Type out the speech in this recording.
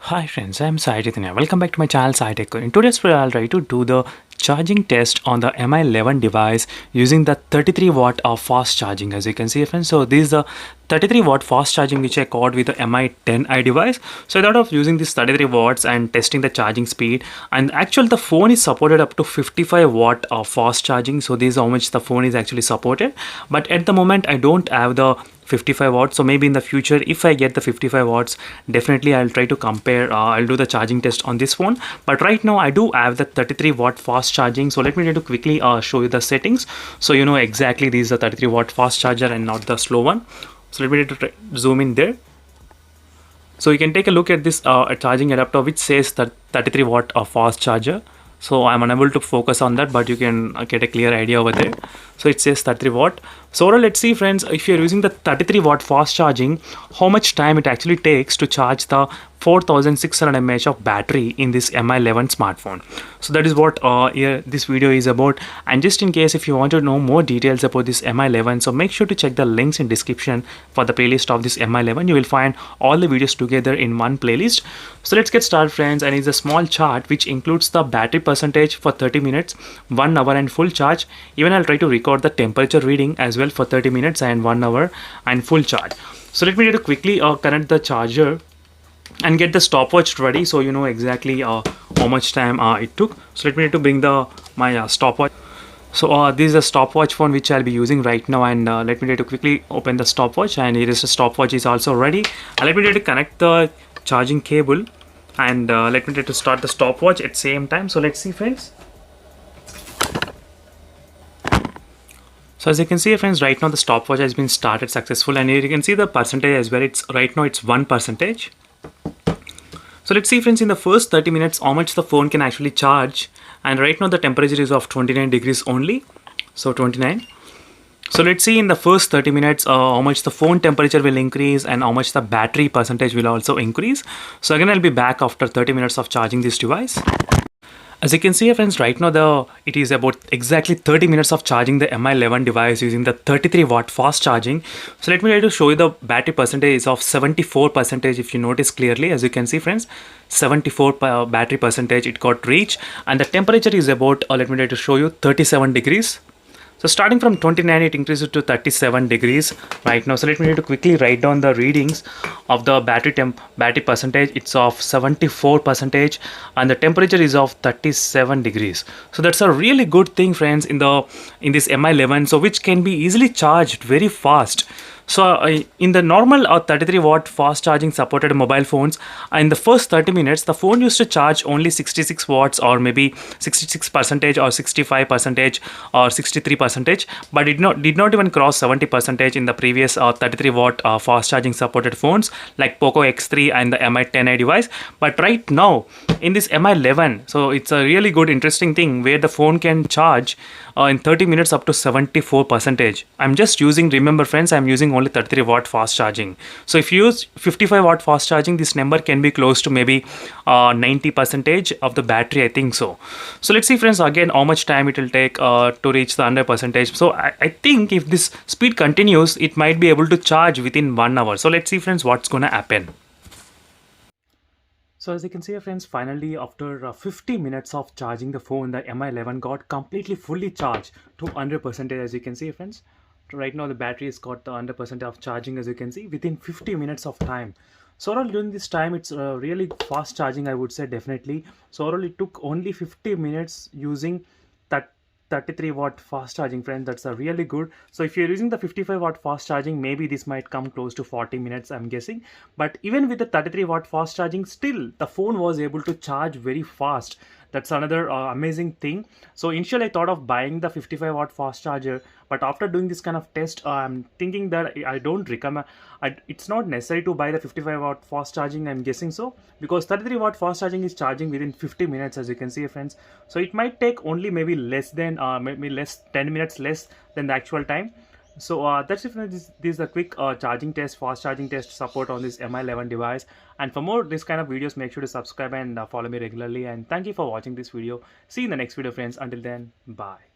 Hi friends, I'm Sai Chaitanya. Welcome back to my channel Sai Tech. In today's video, I'll try to do the charging test on the MI11 device using the 33 watt of fast charging. As you can see friends, so this is the 33 watt fast charging which I got with the Mi10i device. So I thought of using this 33 watts and testing the charging speed, and actually the phone is supported up to 55 watt of fast charging. So this is how much the phone is actually supported, but at the moment I don't have the 55 watts. So maybe in the future if I get the 55 watts, definitely I'll try to compare. I'll do the charging test on this phone, but right now I do have the 33 watt fast charging. So let me try to quickly show you the settings, so you know exactly this is a 33 watt fast charger and not the slow one. So let me try to zoom in there. So you can take a look at this charging adapter which says that 33 watt of fast charger. So I'm unable to focus on that, but you can get a clear idea over there. So it says 33 watt. So let's see friends, if you're using the 33 watt fast charging, how much time it actually takes to charge the 4600 mAh of battery in this Mi11 smartphone. So that is what here this video is about. And just in case if you want to know more details about this Mi11, so make sure to check the links in description for the playlist of this Mi11. You will find all the videos together in one playlist. So let's get started friends, and it's a small chart which includes the battery percentage for 30 minutes, 1 hour and full charge. Even I'll try to record the temperature reading as well for 30 minutes and 1 hour and full charge. So let me try to quickly connect the charger and get the stopwatch ready, so you know exactly how much time it took. So let me try to bring the my stopwatch. So this is a stopwatch phone which I'll be using right now, and let me try to quickly open the stopwatch, and here is the stopwatch is also ready. And let me try to connect the charging cable, and let me try to start the stopwatch at same time. So let's see friends. So as you can see friends, right now the stopwatch has been started successful, and here you can see the percentage as well. It's right now it's 1%. So let's see friends, in the first 30 minutes how much the phone can actually charge, and right now the temperature is of 29 degrees only, so 29. So let's see in the first 30 minutes how much the phone temperature will increase and how much the battery percentage will also increase. So again I'll be back after 30 minutes of charging this device. As you can see friends, right now it is about exactly 30 minutes of charging the Mi11 device using the 33 watt fast charging. So let me try to show you the battery percentage is of 74%. If you notice clearly, as you can see friends, 74 battery percentage it got reached, and the temperature is about let me try to show you 37 degrees. So starting from 29 it increases to 37 degrees right now. So let me try to quickly write down the readings of the battery percentage. It's of 74% and the temperature is of 37 degrees. So that's a really good thing friends in this Mi11, so which can be easily charged very fast. So in the normal 33 watt fast charging supported mobile phones, in the first 30 minutes the phone used to charge only 66 watts or maybe 66% or 65% or 63%, but did not even cross 70% in the previous 33 watt fast charging supported phones like Poco X3 and the Mi10i device. But right now in this Mi11, so it's a really good interesting thing where the phone can charge in 30 minutes up to 74%. I'm just using, remember friends, I'm using only 33 watt fast charging. So if you use 55 watt fast charging, this number can be close to maybe 90% of the battery, I think so. So let's see friends again how much time it will take to reach the 100%. So I think if this speed continues, it might be able to charge within 1 hour. So let's see friends what's gonna happen. So as you can see friends, finally after 50 minutes of charging the phone, the Mi11 got completely fully charged to 100%. As you can see friends, right now the battery has got 100% of charging, as you can see, within 50 minutes of time. So overall during this time it's really fast charging, I would say, definitely. So overall it took only 50 minutes using that 33 watt fast charging friends. That's a really good. So if you're using the 55 watt fast charging, maybe this might come close to 40 minutes, I'm guessing. But even with the 33 watt fast charging, still the phone was able to charge very fast. That's another amazing thing. So initially I thought of buying the 55 watt fast charger, but after doing this kind of test, I'm thinking that I don't recommend. It's not necessary to buy the 55 watt fast charging, I'm guessing so, because 33 watt fast charging is charging within 50 minutes, as you can see friends. So it might take only maybe less than maybe 10 minutes less than the actual time. So that's it. This is a quick charging test, fast charging test support on this Mi11 device. And for more this kind of videos, make sure to subscribe and follow me regularly. And thank you for watching this video. See you in the next video friends. Until then, bye.